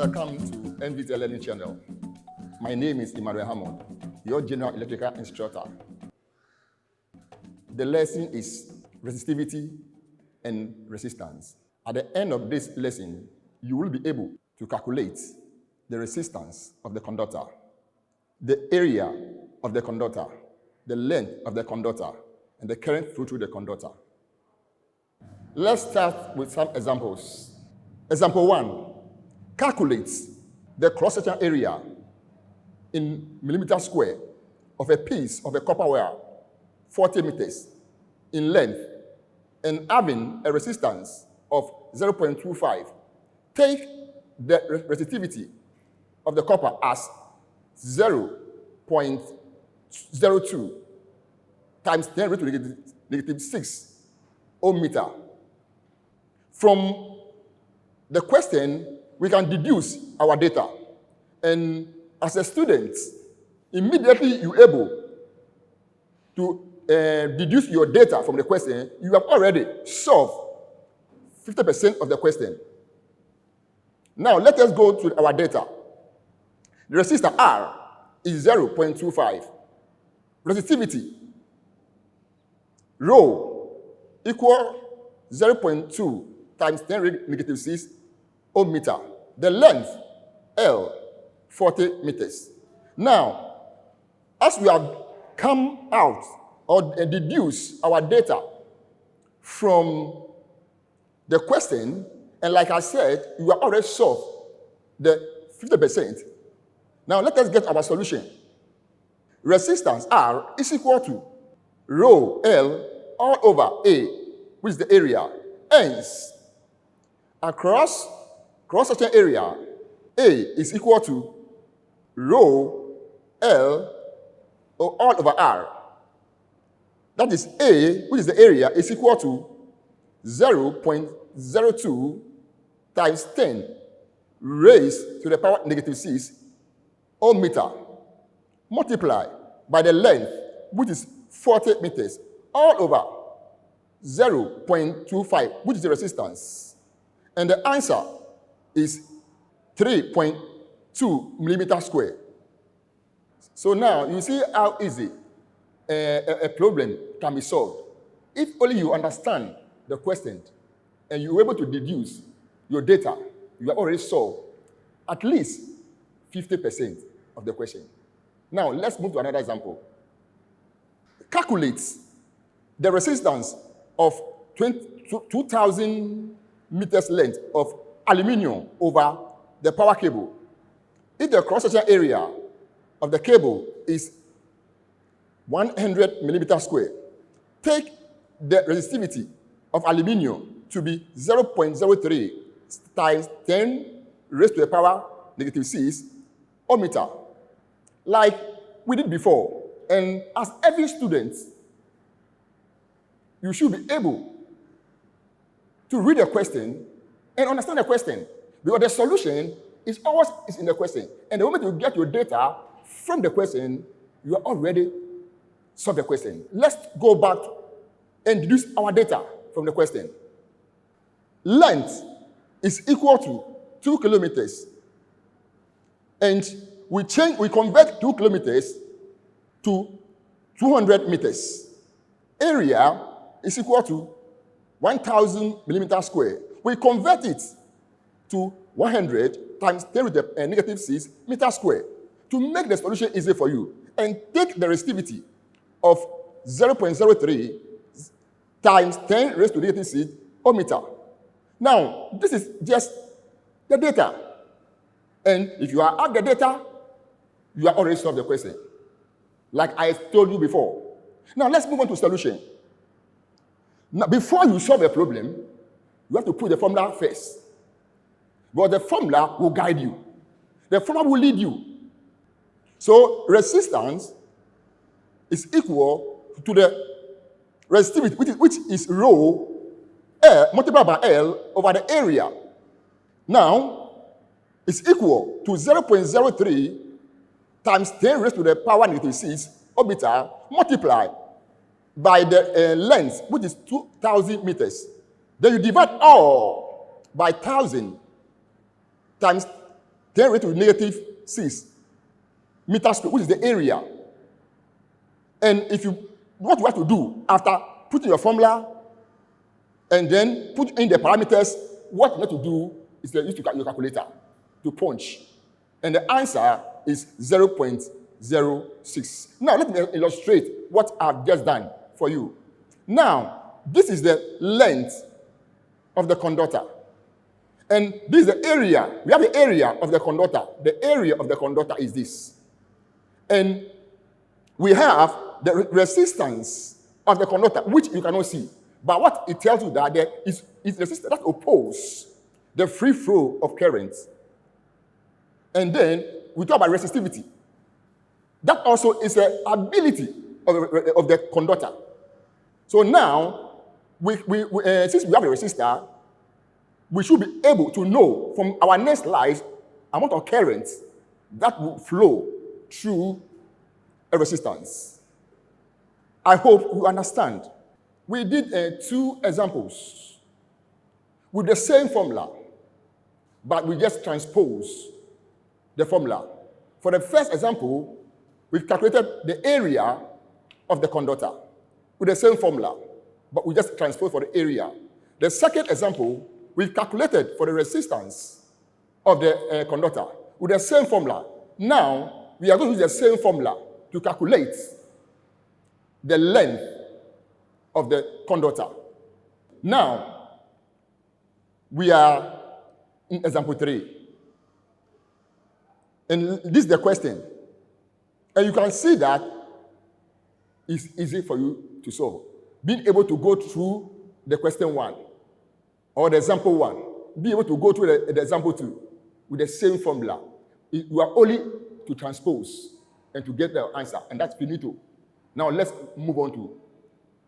Welcome to NVT Learning Channel. My name is Emmanuel Hammond, your General Electrical Instructor. The lesson is resistivity and resistance. At the end of this lesson, you will be able to calculate the resistance of the conductor, the area of the conductor, the length of the conductor, and the current flow through the conductor. Let's start with some examples. Example 1. Calculate the cross-section area in millimeter square of a piece of a copper wire, 40 meters in length, and having a resistance of 0.25. Take the resistivity of the copper as 0.02 times 10 raised to negative 6 ohm meter. From the question, we can deduce our data. And as a student, immediately you're able to deduce your data from the question. You have already solved 50% of the question. Now, let us go to our data. The resistor R is 0.25. Resistivity, rho, equal 0.2 times 10 raised to negative 6 ohm meter. The length, L, 40 meters. Now, as we have come out or deduce our data from the question, and like I said, you have already solved the 50%. Now, let us get our solution. Resistance R is equal to rho L all over A, which is the area. Hence, across cross-section area, A is equal to rho L all over R. That is A, which is the area, is equal to 0.02 times 10 raised to the power negative 6 ohm meter, multiplied by the length, which is 40 meters, all over 0.25, which is the resistance. And the answer is 3.2 millimeter square. So now you see how easy a problem can be solved. If only you understand the question and you're able to deduce your data, you have already solved at least 50% of the question. Now let's move to another example. Calculate the resistance of 2,000 meters length of aluminium over the power cable. If the cross-section area of the cable is 100 millimeters square, take the resistivity of aluminium to be 0.03 times 10 raised to the power negative 6 ohm meter, like we did before. And as every student, you should be able to read the question and understand the question, because the solution is always in the question. And the moment you get your data from the question, you are already solved the question. Let's go back and deduce our data from the question. Length is equal to 2 kilometers. And we convert 2 kilometers to 200 meters. Area is equal to 1,000 millimeters square. We convert it to 100 times 10 to the negative 6 meters square to make the solution easy for you. And take the resistivity of 0.03 times 10 raised to the negative 6 ohm meter. Now, this is just the data. And if you are at the data, you have already solved the question, like I told you before. Now, let's move on to solution. Now, before you solve a problem, you have to put the formula first. But the formula will guide you. The formula will lead you. So, resistance is equal to the resistivity, which is rho L multiplied by L over the area. Now, it's equal to 0.03 times 10 raised to the power negative 6 ohm meter multiplied by the length, which is 2,000 meters. Then you divide all by 1,000 times 10 raised to negative 6 meters squared, which is the area. And what you have to do after putting your formula and then put in the parameters, what you need to do is to use your calculator to punch. And the answer is 0.06. Now, let me illustrate what I've just done for you. Now, this is the length of the conductor. And this is the area. We have the area of the conductor. The area of the conductor is this. And we have the resistance of the conductor, which you cannot see. But what it tells you that there is resistance that opposes the free flow of current. And then we talk about resistivity. That also is the ability of the conductor. So now, since we have a resistor, we should be able to know from our next slide amount of current that will flow through a resistance. I hope you understand. We did 2 examples with the same formula, but we just transposed the formula. For the first example, we calculated the area of the conductor with the same formula, but we just transposed for the area. The second example, we calculated for the resistance of the conductor with the same formula. Now, we are going to use the same formula to calculate the length of the conductor. Now, we are in example 3. And this is the question. And you can see that it's easy for you to solve. Being able to go through the question 1 or the example 1, be able to go through the example 2 with the same formula. You are only to transpose and to get the answer, and that's finito. Now let's move on to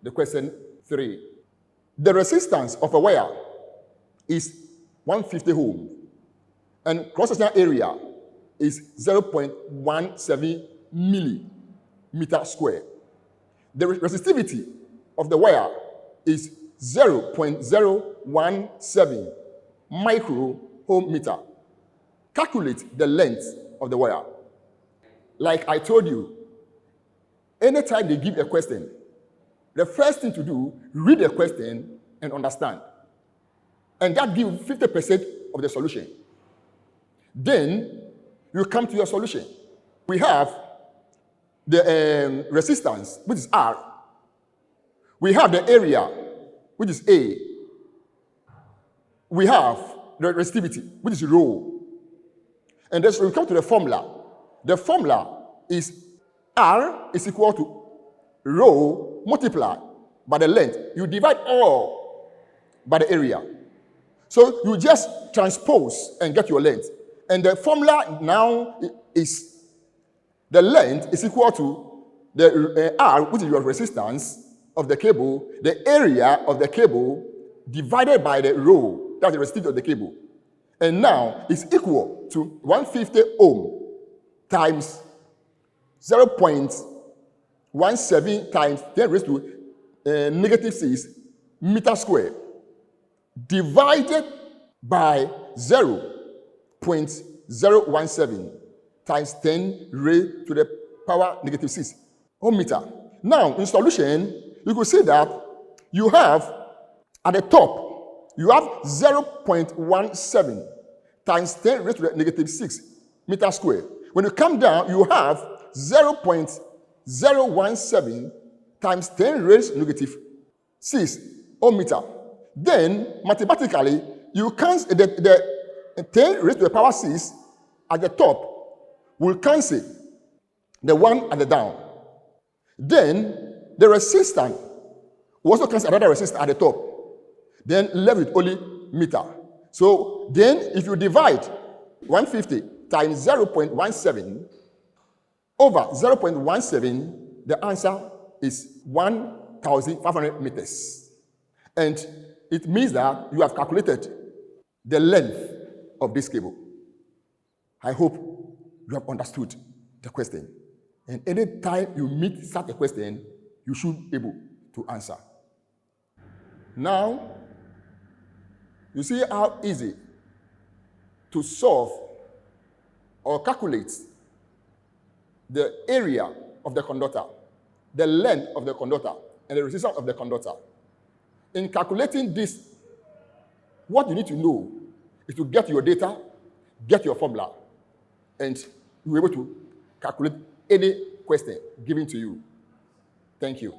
the question 3. The resistance of a wire is 150 ohm, and cross-sectional area is 0.17 millimeter square. The resistivity of the wire is 0.017 micro ohm meter. Calculate the length of the wire. Like I told you, anytime they give a question, the first thing to do, read the question and understand. And that gives 50% of the solution. Then you come to your solution. We have the resistance, which is R. We have the area, which is A. We have the resistivity, which is rho. And then so we come to the formula. The formula is R is equal to rho multiplied by the length. You divide all by the area. So you just transpose and get your length. And the formula now is the length is equal to the R, which is your resistance of the cable, the area of the cable divided by the rho, that's the resistance of the cable. And now it's equal to 150 ohm times 0.17 times 10 raised to negative 6 meter square divided by 0.017 times 10 raised to the power negative 6 ohm meter. Now, in solution, you could see that you have at the top, you have 0.17 times 10 raised to the negative 6 meter square. When you come down, you have 0.017 times 10 raised to negative 6 ohm meter. Then, mathematically, you cancel the 10 raised to the power 6 at the top will cancel the 1 at the down. Then, the resistance will also cancel another resistance at the top. Then, left with only meter. So, then, if you divide 150 times 0.17 over 0.17, the answer is 1,500 meters. And it means that you have calculated the length of this cable. I hope you have understood the question. And any time you meet such a question, you should be able to answer. Now, you see how easy to solve or calculate the area of the conductor, the length of the conductor, and the resistance of the conductor. In calculating this, what you need to know is to get your data, get your formula, and you're able to calculate any question given to you. Thank you.